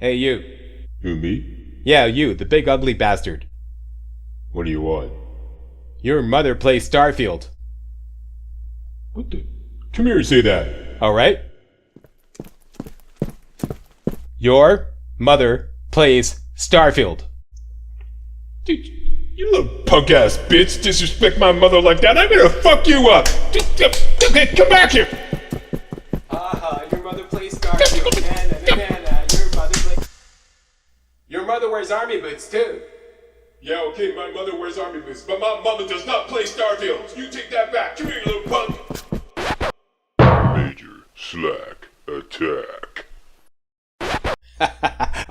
Hey, you. Who, me? Yeah, you, the big ugly bastard. What do you want? Your mother plays Starfield. What the? Come here and say that. Alright? Your mother plays Starfield. Dude, you little punk ass bitch, disrespect my mother like that, I'm gonna fuck you up! Come back here! Your mother plays Starfield. Your mother wears army boots too. Yeah, okay, my mother wears army boots, but my mother does not play Starfield. You take that back. Come here, you little punk. Major slack attack.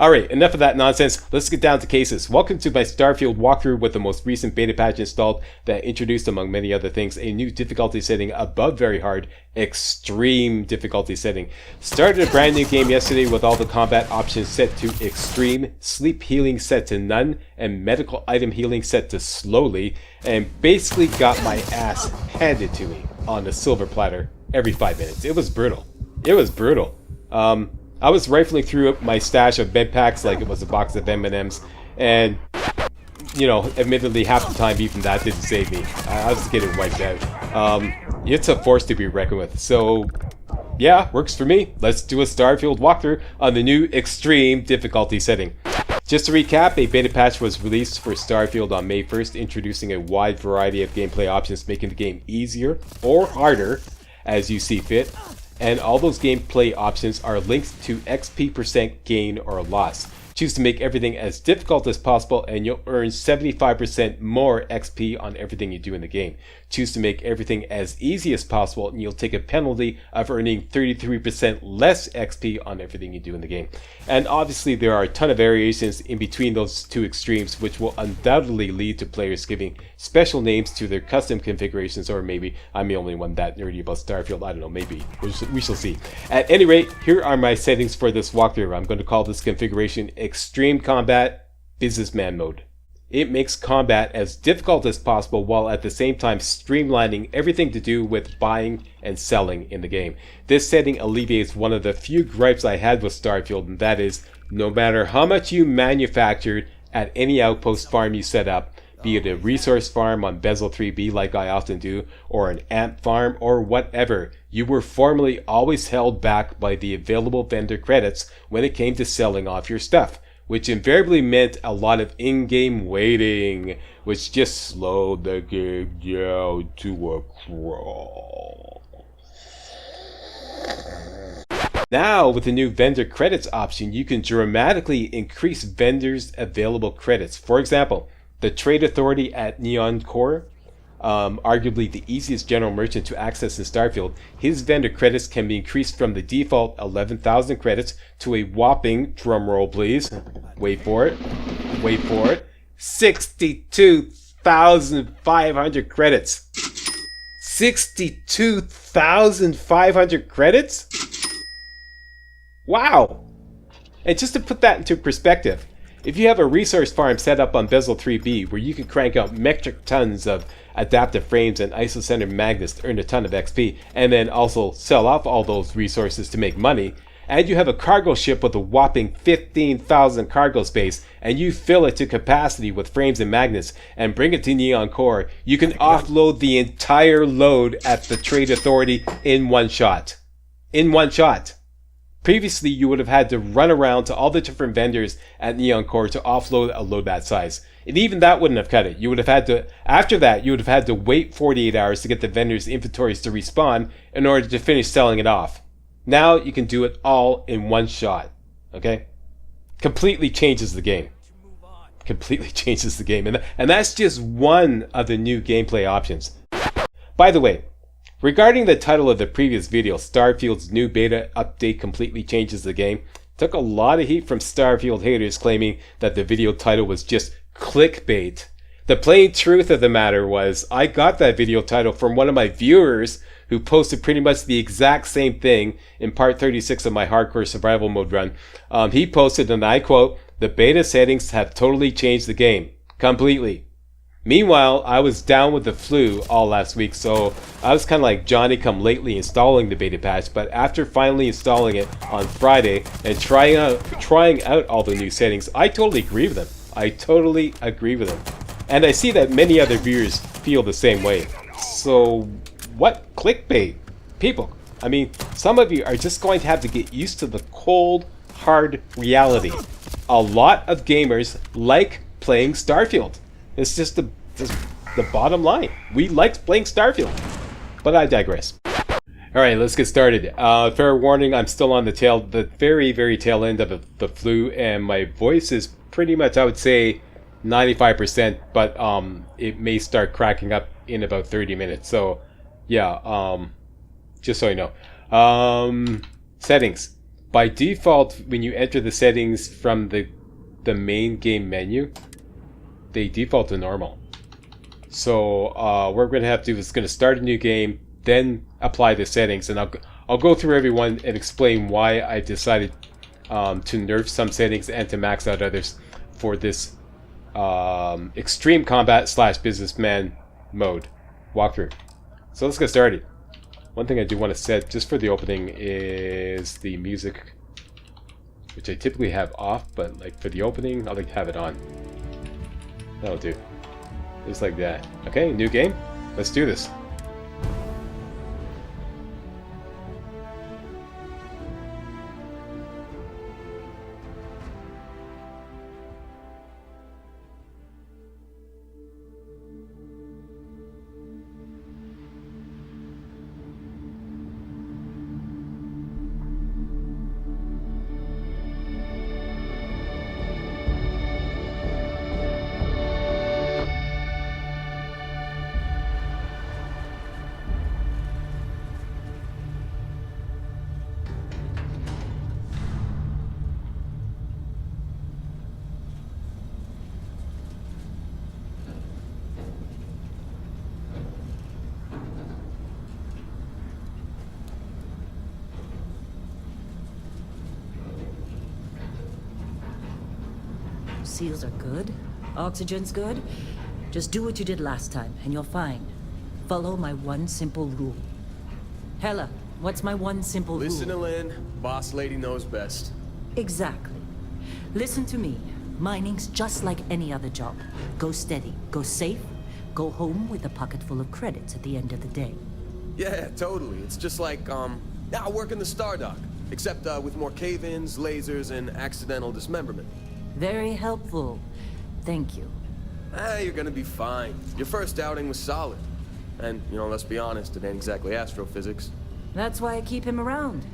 Alright, enough of that nonsense. Let's get down to cases. Welcome to my Starfield walkthrough with the most recent beta patch installed that introduced, among many other things, a new difficulty setting above very hard, extreme difficulty setting. Started a brand new game yesterday with all the combat options set to extreme, sleep healing set to none, and medical item healing set to slowly, and basically got my ass handed to me on a silver platter every 5 minutes. It was brutal. It was brutal. I was rifling through my stash of med packs like it was a box of M&Ms, and, you know, admittedly, half the time even that didn't save me. I was getting wiped out. It's a force to be reckoned with, so yeah, works for me. Let's do a Starfield walkthrough on the new extreme difficulty setting. Just to recap, a beta patch was released for Starfield on May 1st, introducing a wide variety of gameplay options, making the game easier or harder as you see fit. And all those gameplay options are linked to XP percent gain or loss. Choose to make everything as difficult as possible and you'll earn 75% more XP on everything you do in the game. Choose to make everything as easy as possible and you'll take a penalty of earning 33% less XP on everything you do in the game. And obviously there are a ton of variations in between those two extremes, which will undoubtedly lead to players giving special names to their custom configurations, or maybe I'm the only one that nerdy about Starfield. I don't know, maybe. We shall see. At any rate, here are my settings for this walkthrough. I'm going to call this configuration Extreme Combat Businessman Mode. It makes combat as difficult as possible while at the same time streamlining everything to do with buying and selling in the game. This setting alleviates one of the few gripes I had with Starfield, and that is, no matter how much you manufactured at any outpost farm you set up, be it a resource farm on Bezel 3B like I often do, or an ant farm, or whatever, you were formerly always held back by the available vendor credits when it came to selling off your stuff, which invariably meant a lot of in-game waiting, which just slowed the game down to a crawl. Now, with the new vendor credits option, you can dramatically increase vendors' available credits. For example, the Trade Authority at Neon Core, arguably the easiest general merchant to access in Starfield, his vendor credits can be increased from the default 11,000 credits to a whopping, drumroll please, wait for it, 62,500 credits. 62,500 credits? Wow! And just to put that into perspective, if you have a resource farm set up on Bezel 3B where you can crank out metric tons of adaptive frames and isocentered magnets to earn a ton of XP, and then also sell off all those resources to make money, and you have a cargo ship with a whopping 15,000 cargo space, and you fill it to capacity with frames and magnets and bring it to Neon Core, you can offload the entire load at the Trade Authority in one shot. In one shot. Previously, you would have had to run around to all the different vendors at Neon Core to offload a load that size. And even that wouldn't have cut it. You would have had to, after that, you would have had to wait 48 hours to get the vendors' inventories to respawn in order to finish selling it off. Now, you can do it all in one shot. Okay? Completely changes the game. Completely changes the game. And that's just one of the new gameplay options. By the way, regarding the title of the previous video, Starfield's new beta update completely changes the game, took a lot of heat from Starfield haters claiming that the video title was just clickbait. The plain truth of the matter was, I got that video title from one of my viewers who posted pretty much the exact same thing in part 36 of my hardcore survival mode run. He posted, and I quote, "The beta settings have totally changed the game. Completely." Meanwhile, I was down with the flu all last week, so I was kind of like Johnny come lately installing the beta patch, but after finally installing it on Friday and trying out all the new settings, I totally agree with them. I totally agree with them. And I see that many other viewers feel the same way. So, what clickbait? People, I mean, some of you are just going to have to get used to the cold, hard reality. A lot of gamers like playing Starfield. It's just the bottom line. We like playing Starfield. But I digress. Alright, let's get started. Fair warning, I'm still on the very, very tail end of the flu, and my voice is pretty much, I would say, 95%, but it may start cracking up in about 30 minutes. So, yeah, just so you know. Settings. By default, when you enter the settings from the main game menu, they default to normal. So what we're going to have to do is going to start a new game, then apply the settings, and I'll go through every one and explain why I decided to nerf some settings and to max out others for this extreme combat / businessman mode walkthrough. So let's get started. One thing I do want to set just for the opening is the music, which I typically have off, but like for the opening, I'll like to have it on. That'll do. Just like that. Okay, new game. Let's do this. Seals are good. Oxygen's good. Just do what you did last time, and you're fine. Follow my one simple rule. Hella, what's my one simple rule? Listen to Lynn. Boss lady knows best. Exactly. Listen to me. Mining's just like any other job. Go steady, go safe, go home with a pocket full of credits at the end of the day. Yeah, totally. It's just like, I work in the Stardock. Except, with more cave-ins, lasers, and accidental dismemberment. Very helpful. Thank you. You're gonna be fine. Your first outing was solid. And, let's be honest, it ain't exactly astrophysics. That's why I keep him around.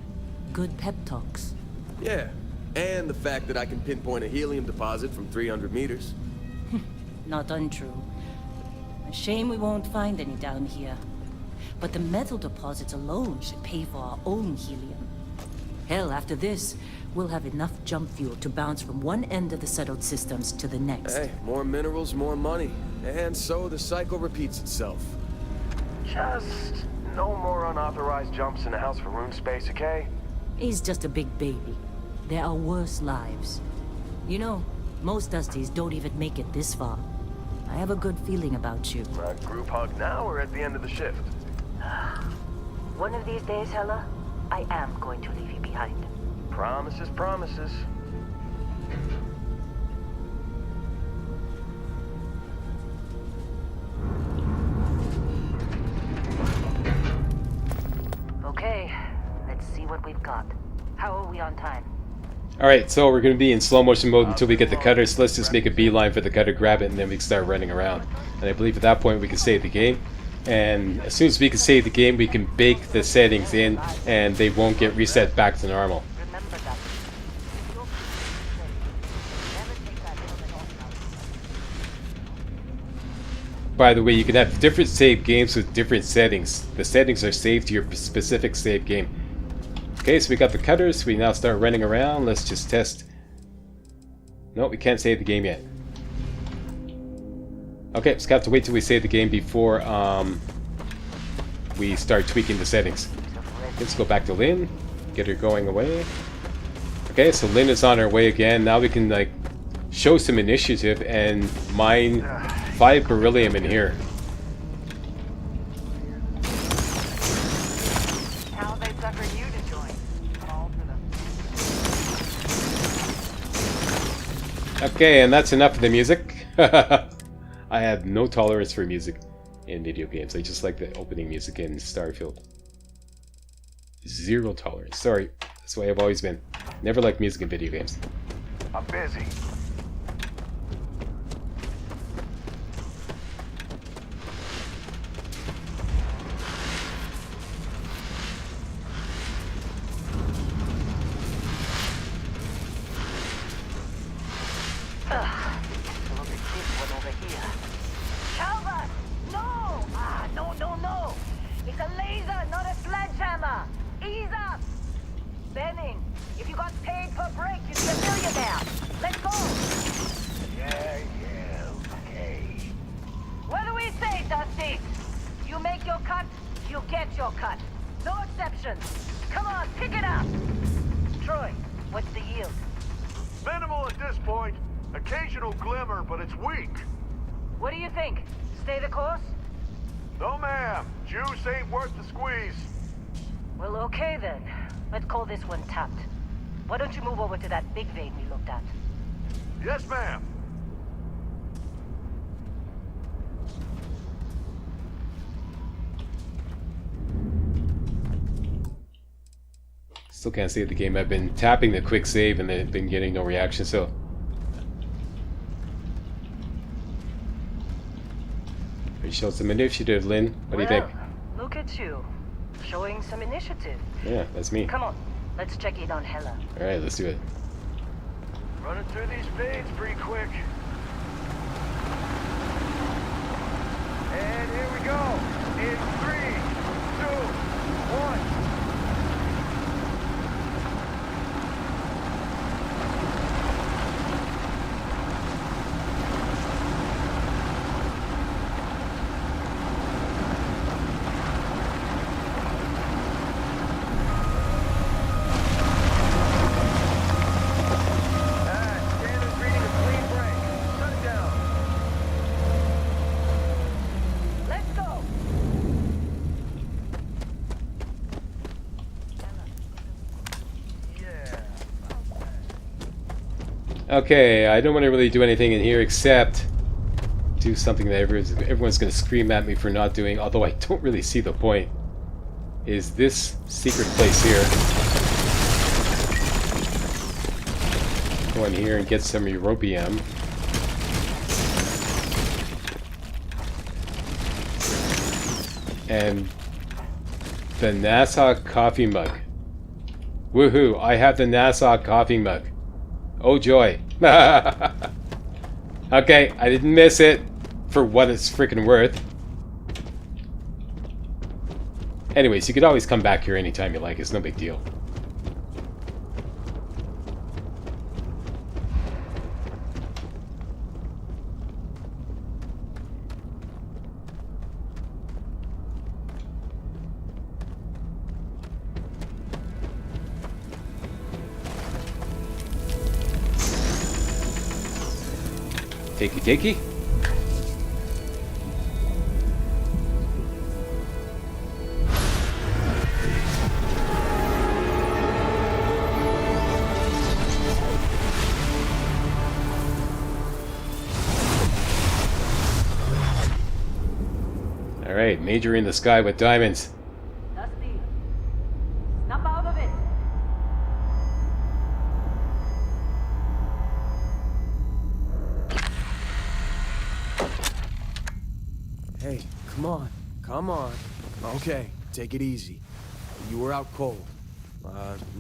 Good pep talks. Yeah, and the fact that I can pinpoint a helium deposit from 300 meters. Not untrue. A shame we won't find any down here. But the metal deposits alone should pay for our own helium. Hell, after this, we'll have enough jump fuel to bounce from one end of the settled systems to the next. Hey, more minerals, more money. And so the cycle repeats itself. Just no more unauthorized jumps in the house for room space, okay? He's just a big baby. There are worse lives. You know, most Dusties don't even make it this far. I have a good feeling about you. A group hug now or at the end of the shift? One of these days, Hella, I am going to leave you behind. Promises, promises. Okay, let's see what we've got. How are we on time? Alright, so we're going to be in slow motion mode until we get the cutter, so let's just make a beeline for the cutter, grab it, and then we can start running around. And I believe at that point we can save the game. And as soon as we can save the game, we can bake the settings in, and they won't get reset back to normal. Remember that. By the way, you can have different save games with different settings. The settings are saved to your specific save game. Okay, so we got the cutters. We now start running around. Let's just test. No, we can't save the game yet. Okay, just have to wait till we save the game before we start tweaking the settings. Let's go back to Lynn. Get her going away. Okay, so Lynn is on her way again. Now we can like show some initiative and mine 5 beryllium in here. How they sucker you to join? All for them. Okay, and that's enough of the music. I have no tolerance for music in video games. I just like the opening music in Starfield. Zero tolerance. Sorry, that's the way I've always been. Never liked music in video games. I'm busy. Look at this one over here. Calvert! No! No. It's a laser, not a sledgehammer. Ease up. Benning, if you got paid per break, you'd be a millionaire. Let's go. Yeah, okay. What do we say, Dusty? You make your cut, you get your cut. No exceptions. Come on, pick it up. Troy, what's the yield? Minimal at this point. Occasional glimmer, but it's weak. What do you think? Stay the course? No, ma'am. Juice ain't worth the squeeze. Well, okay then. Let's call this one tapped. Why don't you move over to that big vein we looked at? Yes, ma'am. Still can't save the game. I've been tapping the quick save and then been getting no reaction, so... You showed some initiative, Lynn. What do you think? Look at you. Showing some initiative. Yeah, that's me. Come on, let's check in on Hella. Alright, let's do it. Running through these fades pretty quick. And here we go. In 3, 2, 1. Standard reading a clean break. Shut it down. Let's go! Yeah. Okay, I don't want to really do anything in here except do something that everyone's going to scream at me for not doing, although I don't really see the point. Is this secret place here. Go in here and get some europium. And the Nassau coffee mug. Woohoo, I have the Nassau coffee mug. Oh joy. Okay, I didn't miss it for what it's freaking worth. Anyways, you could always come back here anytime you like. It's no big deal. Takey. Alright, Major in the sky with diamonds. Dusty, snap out of it. Hey, come on. Okay, take it easy. You were out cold.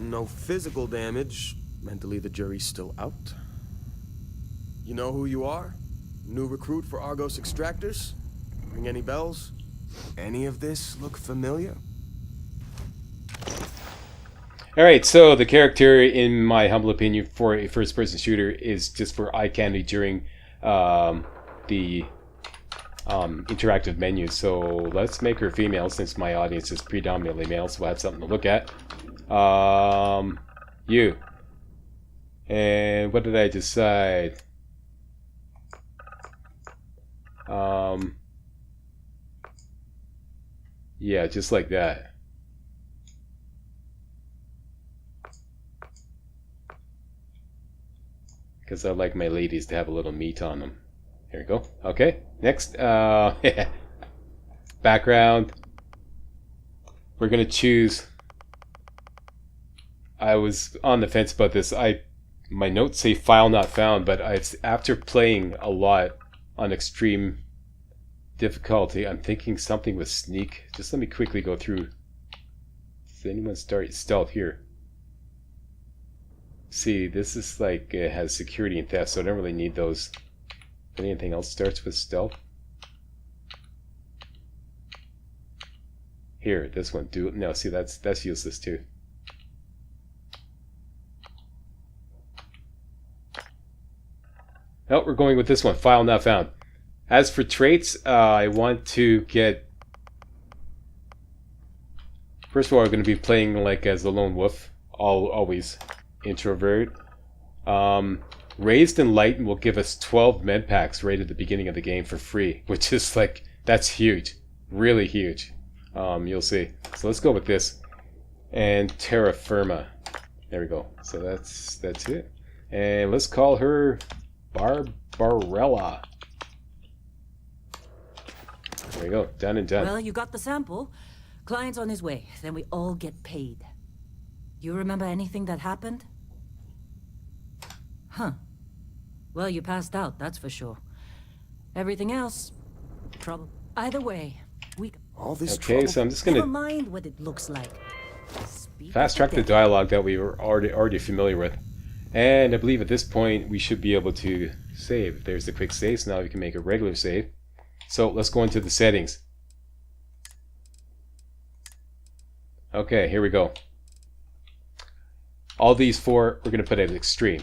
No physical damage. Mentally, the jury's still out. You know who you are? New recruit for Argos Extractors? Ring any bells? Any of this look familiar? Alright, so the character, in my humble opinion, for a first-person shooter is just for eye candy during the interactive menus. So let's make her female, since my audience is predominantly male, so we'll have something to look at. You. And what did I decide? Yeah, just like that. Because I like my ladies to have a little meat on them. Here we go. Okay, next. Background. We're gonna choose. I was on the fence about this. My notes say file not found, but after playing a lot on extreme difficulty, I'm thinking something with sneak. Just let me quickly go through. Does anyone start stealth here? See, this is like it has security and theft, so I don't really need those. Anything else starts with stealth? Here, this one. No, see, that's useless too. No, we're going with this one. File not found. As for traits, I want to get. First of all, I'm going to be playing like as the lone wolf, always introvert. Raised and Lightened will give us 12 med packs right at the beginning of the game for free, which is like, that's huge, really huge. You'll see. So let's go with this, and Terra Firma. There we go. So that's it, and let's call her Barbarella. There we go. Done and done. Well, you got the sample. Client's on his way. Then we all get paid. You remember anything that happened? Huh. Well, you passed out, that's for sure. Everything else, trouble. Either way, we... All this Okay, trouble. so I'm just Never gonna mind what it looks like. Speak fast track the dialogue that we were already familiar with. And I believe at this point we should be able to save. There's the quick save, so now we can make a regular save. So let's go into the settings. Okay, here we go. All these four we're going to put at extreme.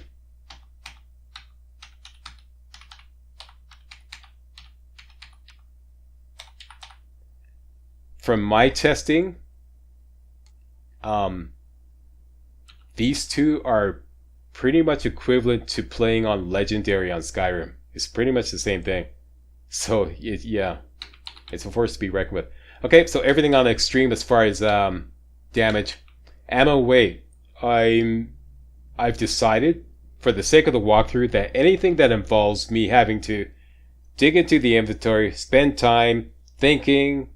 From my testing, these two are pretty much equivalent to playing on Legendary on Skyrim. It's pretty much the same thing. So, yeah, it's a force to be reckoned with. Okay, so everything on extreme as far as damage. Ammo weight. I've decided, for the sake of the walkthrough, that anything that involves me having to dig into the inventory, spend time thinking,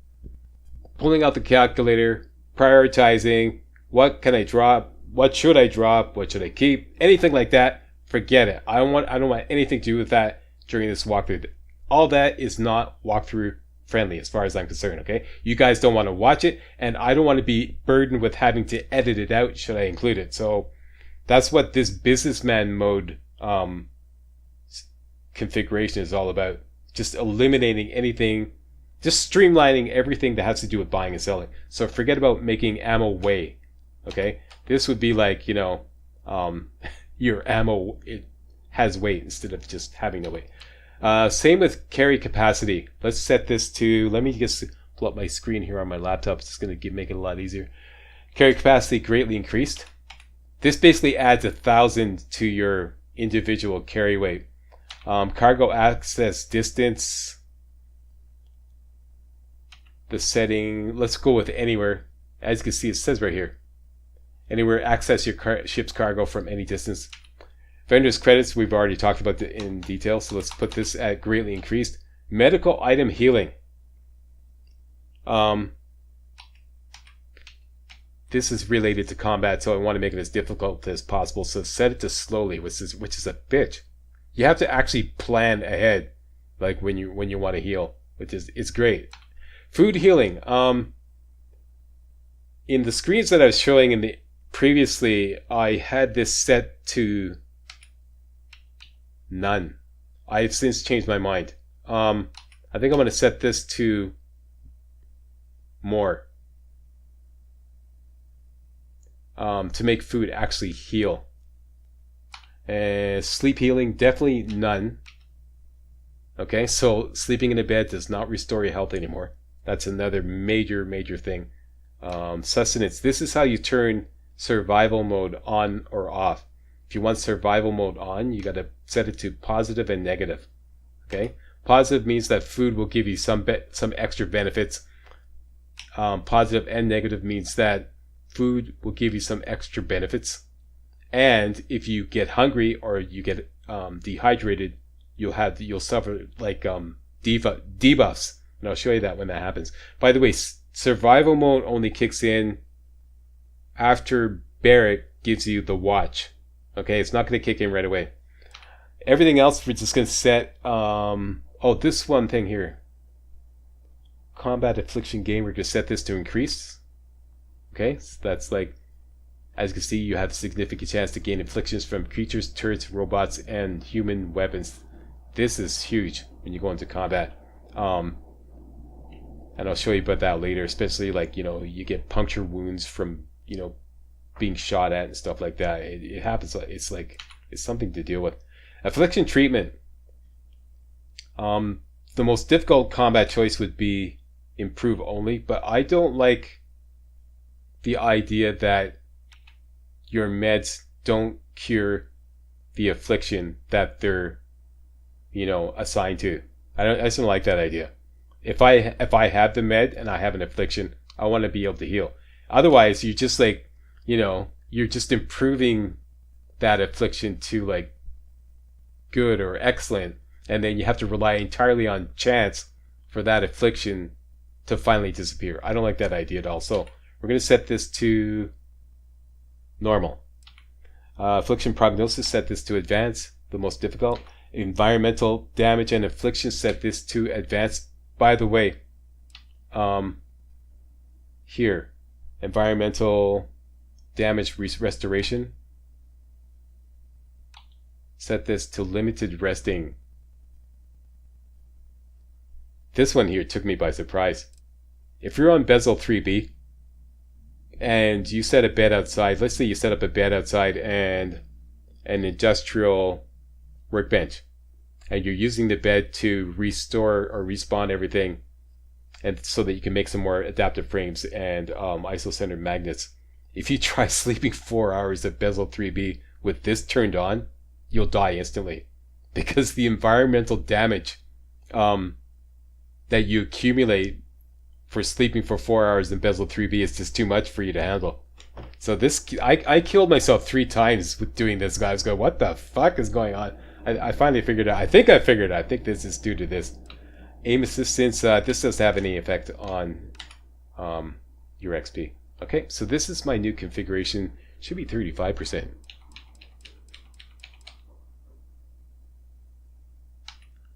pulling out the calculator, prioritizing, what can I drop, what should I drop, what should I keep, anything like that, forget it. I don't want anything to do with that during this walkthrough. All that is not walkthrough friendly as far as I'm concerned, okay? You guys don't want to watch it, and I don't want to be burdened with having to edit it out should I include it. So that's what this businessman mode configuration is all about. Just eliminating anything, just streamlining everything that has to do with buying and selling. So forget about making ammo weigh, okay? This would be like, you know, your ammo, it has weight instead of just having no weight. Same with carry capacity. Let's set this to, let me just pull up my screen here on my laptop. It's just going to make it a lot easier. Carry capacity greatly increased. This basically adds 1,000 to your individual carry weight. Cargo access distance. The setting, let's go with anywhere. As you can see, it says right here. Anywhere, access your ship's cargo from any distance. Vendor's credits, we've already talked about in detail, so let's put this at greatly increased. Medical item healing. This is related to combat, so I want to make it as difficult as possible. So set it to slowly, which is a bitch. You have to actually plan ahead, like when you want to heal, which is it's great. Food healing. In the screens that I was showing in the previously, I had this set to none. I've since changed my mind. I think I'm going to set this to more. To make food actually heal. Sleep healing, definitely none. Okay, so sleeping in a bed does not restore your health anymore. That's another major thing. Sustenance, this is how you turn survival mode on or off. If you want survival mode on, you got to set it to positive and negative. Okay, Positive means that food will give you some extra benefits. Positive and negative means that food will give you some extra benefits. And if you get hungry or you get dehydrated, you'll suffer like debuffs. And I'll show you that when that happens. By the way, survival mode only kicks in after Barrett gives you the watch. Okay, it's not going to kick in right away. Everything else we're just going to set. This one thing here. Combat affliction gain. We're going to set this to increase. Okay, so that's like, as you can see, you have a significant chance to gain afflictions from creatures, turrets, robots, and human weapons. This is huge when you go into combat. And I'll show you about that later, especially like, you get puncture wounds from, being shot at and stuff like that. It happens. It's something to deal with. Affliction treatment. The most difficult combat choice would be improve only, but I don't like the idea that your meds don't cure the affliction that they're, assigned to. I just don't like that idea. If I have the med and I have an affliction, I want to be able to heal. Otherwise, you're just like, you're just improving that affliction to like good or excellent, and then you have to rely entirely on chance for that affliction to finally disappear. I don't like that idea at all. So we're going to set this to normal. Affliction prognosis, set this to advanced, the most difficult. Environmental damage and affliction, set this to advanced. By the way, here, environmental damage restoration, set this to limited resting. This one here took me by surprise. If you're on Bezel 3B and you set a bed outside, let's say you set up a bed outside and an industrial workbench, and you're using the bed to restore or respawn everything, and so that you can make some more adaptive frames and isocentered magnets. If you try sleeping 4 hours at Bezel 3B with this turned on, you'll die instantly, because the environmental damage that you accumulate for sleeping for 4 hours in Bezel 3B is just too much for you to handle. So this, I killed myself 3 times with doing this. I was going, what the fuck is going on? I finally figured out. I think this is due to this. Aim assistance, this doesn't have any effect on your XP. Okay, so this is my new configuration. Should be 35%.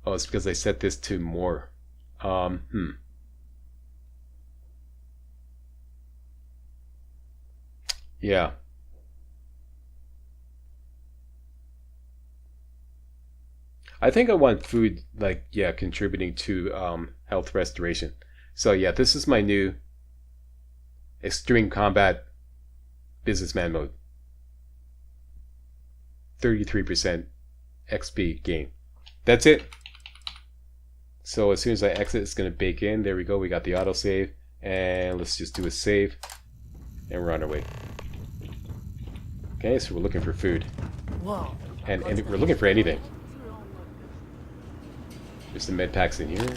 Oh, it's because I set this to more. Yeah. I think I want food, like, yeah, contributing to health restoration. So yeah, this is my new extreme combat businessman mode. 33% XP gain. That's it. So as soon as I exit, it's going to bake in. There we go. We got the autosave. And let's just do a save. And we're on our way. Okay, so we're looking for food. Whoa. And we're looking for anything. There's some med packs in here.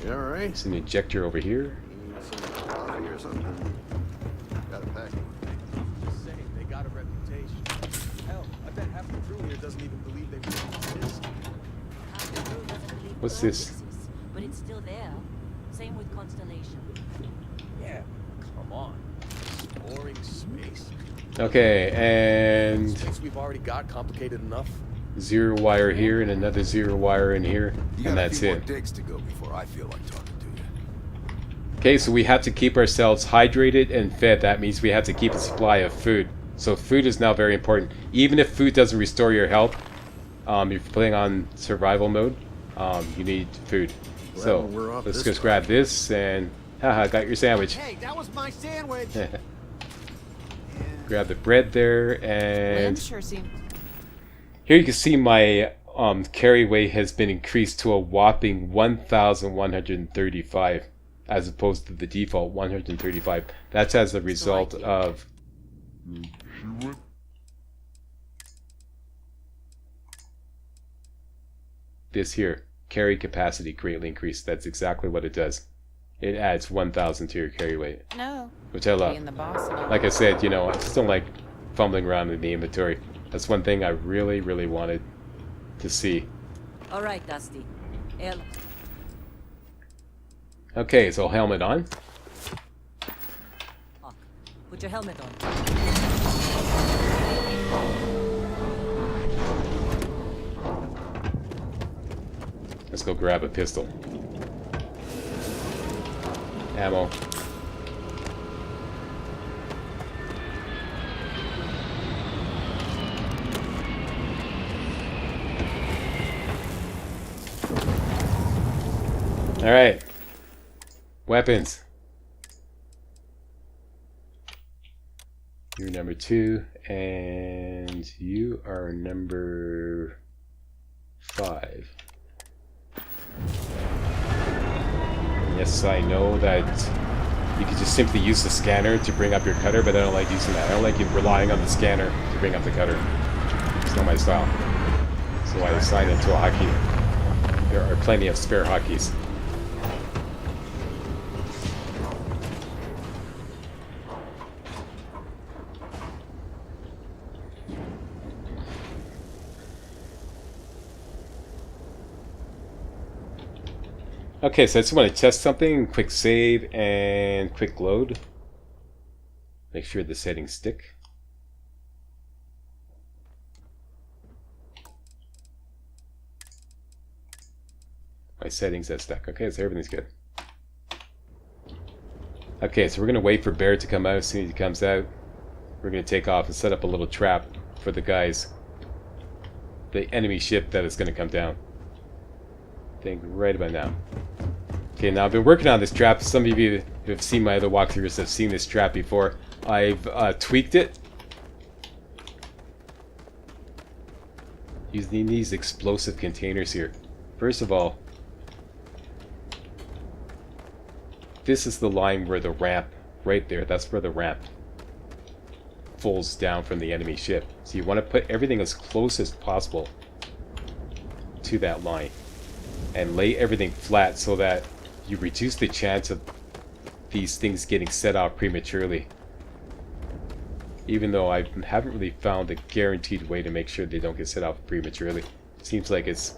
You alright? There's an injector over here. Coffee or something? Got a pack. Just saying, they got a reputation. Hell, I bet half the crew here doesn't even believe they really exist. What's this? But it's still there. Same with Constellation. Yeah, come on. Exploring space. Okay, and Things we've already got complicated enough. 0 wire here and another 0 wire in here, You got and a that's few it. more digs to go before I feel like talking to you. Okay, so we have to keep ourselves hydrated and fed. That means we have to keep a supply of food. So food is now very important. Even if food doesn't restore your health, if you're playing on survival mode, you need food. Well, So we're off let's this just time. grab this and haha, got your sandwich. Hey, that was my sandwich! Grab the bread there, Lynn and sure seemed... here you can see my carry weight has been increased to a whopping 1,135 as opposed to the default 135. That's as a result of this here, carry capacity greatly increased. That's exactly what it does. It adds 1,000 to your carry weight. No. Which I love. Being the boss and all. Like I said, you know, I just don't like fumbling around in the inventory. That's one thing I really, really wanted to see. All right, Dusty. El. Okay, so helmet on. Hawk, put your helmet on. Let's go grab a pistol. Ammo. All right. Weapons. You're number 2, and you are number 5. Yes, I know that you could just simply use the scanner to bring up your cutter, but I don't like using that. I don't like you relying on the scanner to bring up the cutter. It's not my style. So I assigned it to a hotkey. There are plenty of spare hotkeys. Okay, so I just want to test something. Quick save and quick load. Make sure the settings stick. My settings have stuck. Okay, so everything's good. Okay, so we're going to wait for Bear to come out. As soon as he comes out, we're going to take off and set up a little trap for the guys. The enemy ship that is going to come down. I think right about now. Okay, now I've been working on this trap. Some of you who have seen my other walkthroughs have seen this trap before. I've tweaked it using these explosive containers here. First of all, this is the line where the ramp, right there, that's where the ramp falls down from the enemy ship. So you want to put everything as close as possible to that line and lay everything flat so that you reduce the chance of these things getting set off prematurely. Even though I haven't really found a guaranteed way to make sure they don't get set off prematurely. It seems like it's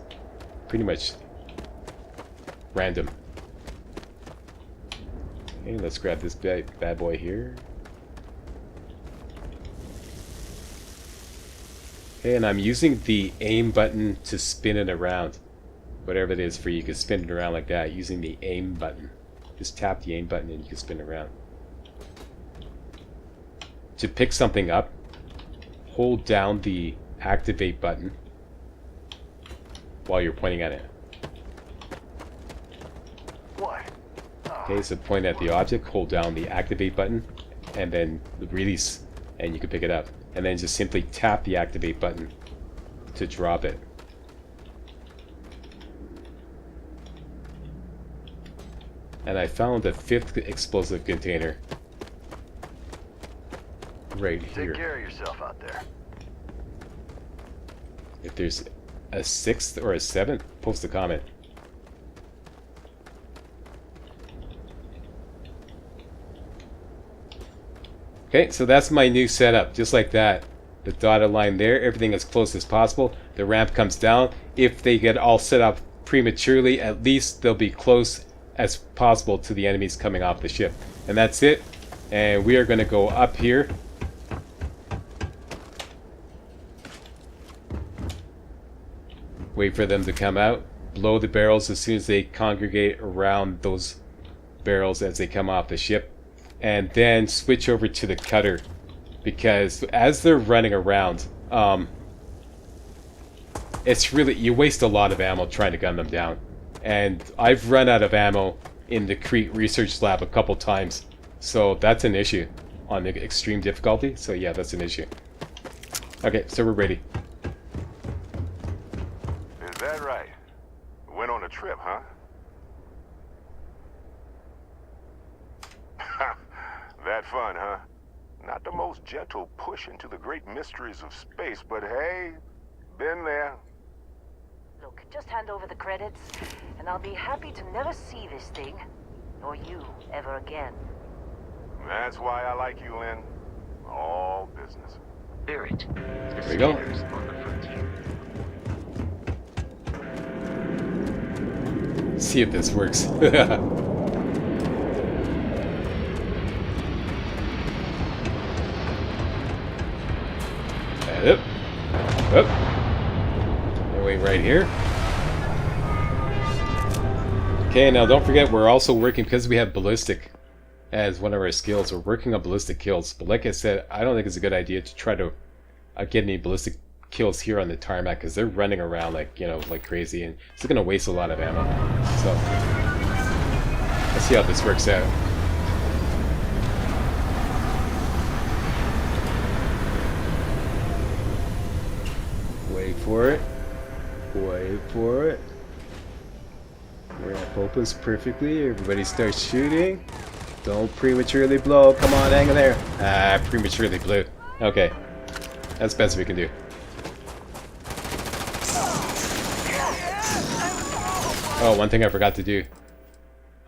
pretty much random. Okay, let's grab this bad boy here. Okay, and I'm using the aim button to spin it around. Whatever it is for you, you can spin it around like that using the aim button. Just tap the aim button and you can spin it around. To pick something up, hold down the activate button while you're pointing at it. What? Okay, so point at the object, hold down the activate button, and then release, and you can pick it up. And then just simply tap the activate button to drop it. And I found a 5th explosive container right here. Take care of yourself out there. If there's a 6th or a 7th, post a comment. Okay, so that's my new setup, just like that. The dotted line there, everything as close as possible. The ramp comes down. If they get all set up prematurely, at least they'll be close as possible to the enemies coming off the ship. And that's it. And we are going to go up here. Wait for them to come out. Blow the barrels as soon as they congregate around those barrels as they come off the ship. And then switch over to the cutter. Because as they're running around, it's really, you waste a lot of ammo trying to gun them down. And I've run out of ammo in the Crete Research Lab a couple times. So that's an issue on the extreme difficulty. So yeah, that's an issue. Okay, so we're ready. Is that right? Went on a trip, huh? That fun, huh? Not the most gentle push into the great mysteries of space, but hey, been there. Look, just hand over the credits, and I'll be happy to never see this thing, or you, ever again. That's why I like you, Lynn. All business. Barrett, the There we go. scanners on the frontier. See if this works. Yep. Up. And wait right here. Okay, now don't forget we're also working, because we have ballistic as one of our skills, we're working on ballistic kills. But like I said, I don't think it's a good idea to try to get any ballistic kills here on the tarmac, because they're running around like, you know, like crazy, and it's going to waste a lot of ammo. So let's see how this works out. Wait for it. Wait for it. Ramp opens perfectly. Everybody starts shooting. Don't prematurely blow. Come on, hang in there. Ah, prematurely blew. Okay. That's the best we can do. Oh, one thing I forgot to do.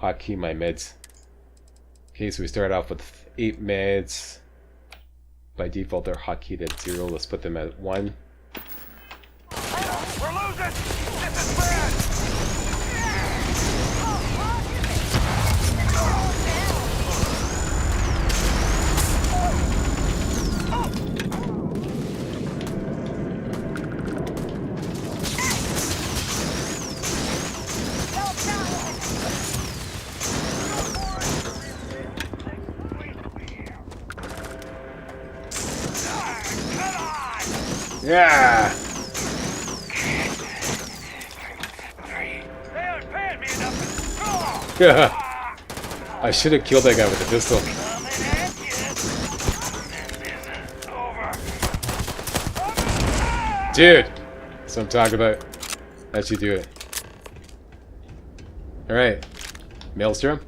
Hotkey my meds. Okay, so we start off with 8 meds. By default, they're hotkeyed at 0. Let's put them at 1. We're losing! This is bad! Yeah! I should have killed that guy with the pistol. Dude! That's what I'm talking about. That should do it. Alright. Maelstrom.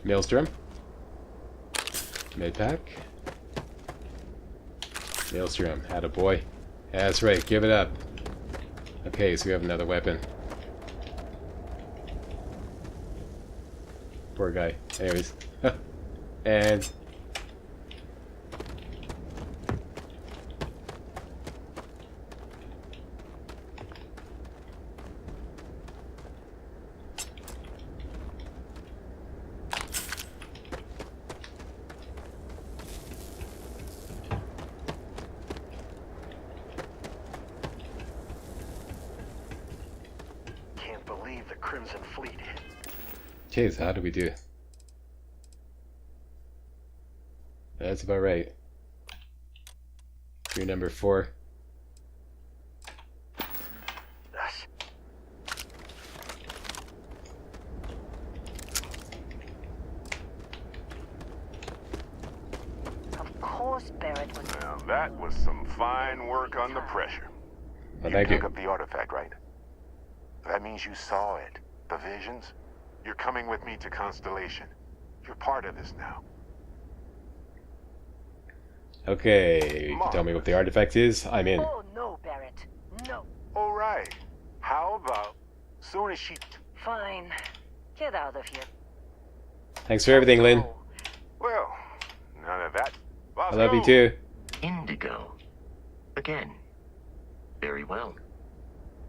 Maelstrom. Medpack. Maelstrom. Attaboy. That's right, give it up. Okay, so we have another weapon. Poor guy. Anyways. And... Can't believe the Crimson Fleet. okay, so how do we do? That's about right. You're number 4. Of course Barrett was... Now that was some fine work under pressure. Well, thank you. Took up the artifact, right? That means you saw it. The visions? You're coming with me to Constellation. You're part of this now. Okay, you can tell me what the artifact is. I'm in. Oh, no, Barrett. No. All right. How about soon as she... Fine. Get out of here. Thanks for everything, Lynn. Oh, Well, none of that. I love you too. Indigo. Again. Very well.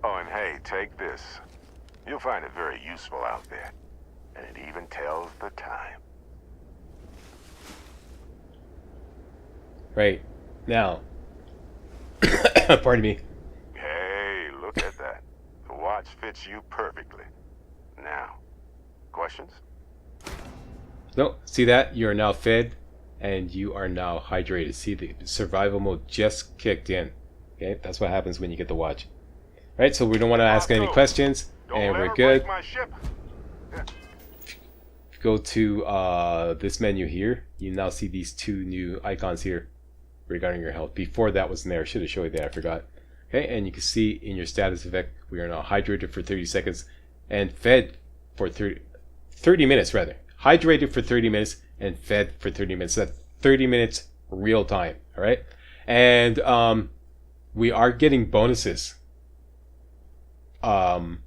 Oh, and hey, take this. You'll find it very useful out there. And it even tells the time. Right. Now. Pardon me. Hey, look at that. The watch fits you perfectly. Now, questions? No, see that? You are now fed and you are now hydrated. See, the survival mode just kicked in. Okay, that's what happens when you get the watch. Right, so we don't want to ask any questions, and we're good. My ship. Go to this menu here. You now see these 2 new icons here regarding your health. Before that wasn't there. I should have showed you that. I forgot. Okay, and you can see in your status effect, we are now hydrated for 30 seconds and fed for 30 minutes rather. Hydrated for 30 minutes and fed for 30 minutes. That's 30 minutes real time. All right, and we are getting bonuses from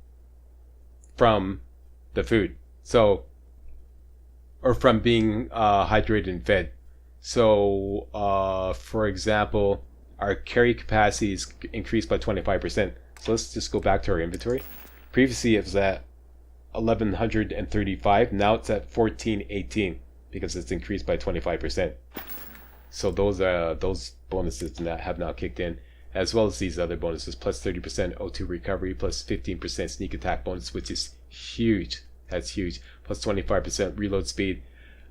the food. So, or from being hydrated and fed. So, for example, our carry capacity is increased by 25%. So let's just go back to our inventory. Previously it was at 1135. Now it's at 1418 because it's increased by 25%. So those bonuses have now kicked in, as well as these other bonuses, plus 30% O2 recovery, plus 15% sneak attack bonus, which is huge. That's huge. Plus 25% reload speed,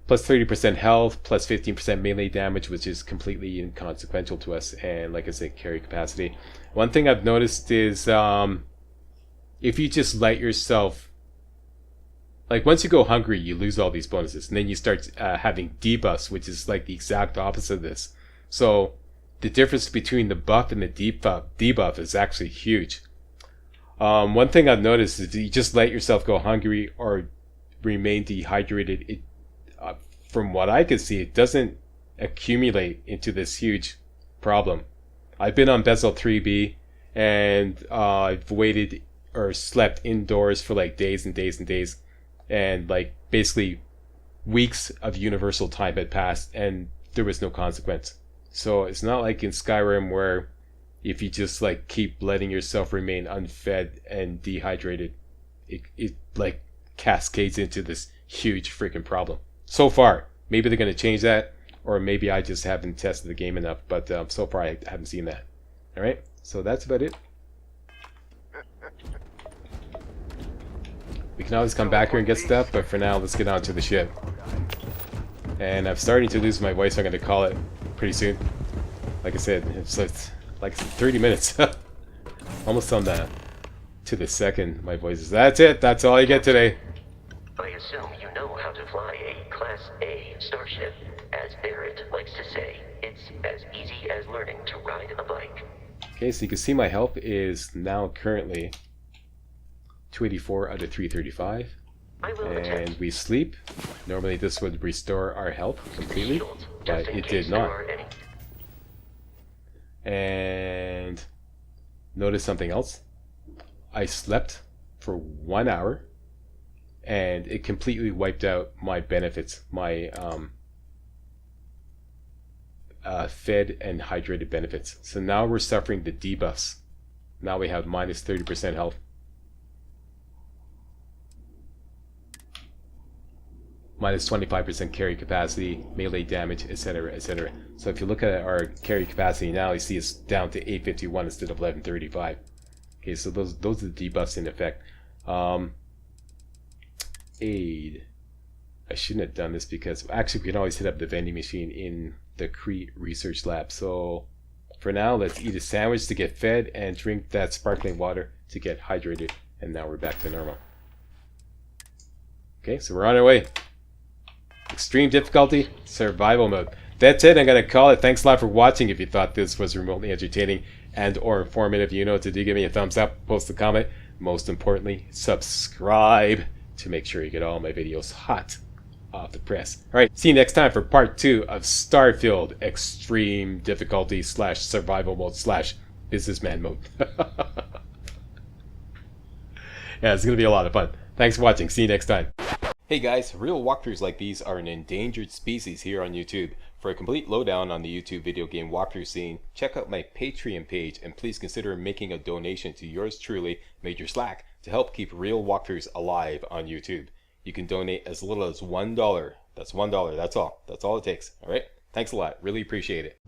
plus 30% health, plus 15% melee damage, which is completely inconsequential to us. And like I said, carry capacity. One thing I've noticed is if you just let yourself, like once you go hungry, you lose all these bonuses, and then you start having debuffs, which is like the exact opposite of this. So the difference between the buff and the debuff is actually huge. One thing I've noticed is you just let yourself go hungry or remain dehydrated. It, from what I can see, it doesn't accumulate into this huge problem. I've been on Bezel 3B, and I've waited or slept indoors for like days and days and days, and like basically weeks of universal time had passed and there was no consequence. So it's not like in Skyrim where if you just like keep letting yourself remain unfed and dehydrated, it like cascades into this huge freaking problem. So far, maybe they're going to change that, or maybe I just haven't tested the game enough, but so far I haven't seen that. Alright, so that's about it. We can always come back here and get stuff, but for now, let's get on to the ship. And I'm starting to lose my voice, so I'm going to call it pretty soon. Like I said, it's like 30 minutes. Almost on that. To the second, my voice is. That's it. That's all you get today. I assume you know how to fly a Class A starship. As Barrett likes to say, it's as easy as learning to ride a bike. Okay, so you can see my health is now currently 284 out of 335. And we sleep. Normally this would restore our health completely, but it did not. And notice something else. I slept for 1 hour and it completely wiped out my benefits, my fed and hydrated benefits. So now we're suffering the debuffs. Now we have minus 30% health. Minus 25% carry capacity, melee damage, etc., etc. So if you look at our carry capacity now, you see it's down to 851 instead of 1135. Okay, so those are the debuffs in effect. Aid. I shouldn't have done this because actually we can always hit up the vending machine in the Crete Research Lab. So for now, let's eat a sandwich to get fed and drink that sparkling water to get hydrated. And now we're back to normal. Okay, so we're on our way. Extreme difficulty, survival mode. That's it. I'm going to call it. Thanks a lot for watching. If you thought this was remotely entertaining and or informative, you know what to do. Give me a thumbs up, post a comment. Most importantly, subscribe to make sure you get all my videos hot off the press. Alright, see you next time for part 2 of Starfield Extreme Difficulty / Survival Mode / Businessman Mode. Yeah, it's going to be a lot of fun. Thanks for watching. See you next time. Hey guys, real walkthroughs like these are an endangered species here on YouTube. For a complete lowdown on the YouTube video game walkthrough scene, check out my Patreon page and please consider making a donation to yours truly, Major Slack, to help keep real walkthroughs alive on YouTube. You can donate as little as $1. That's $1, that's all. That's all it takes. Alright? Thanks a lot. Really appreciate it.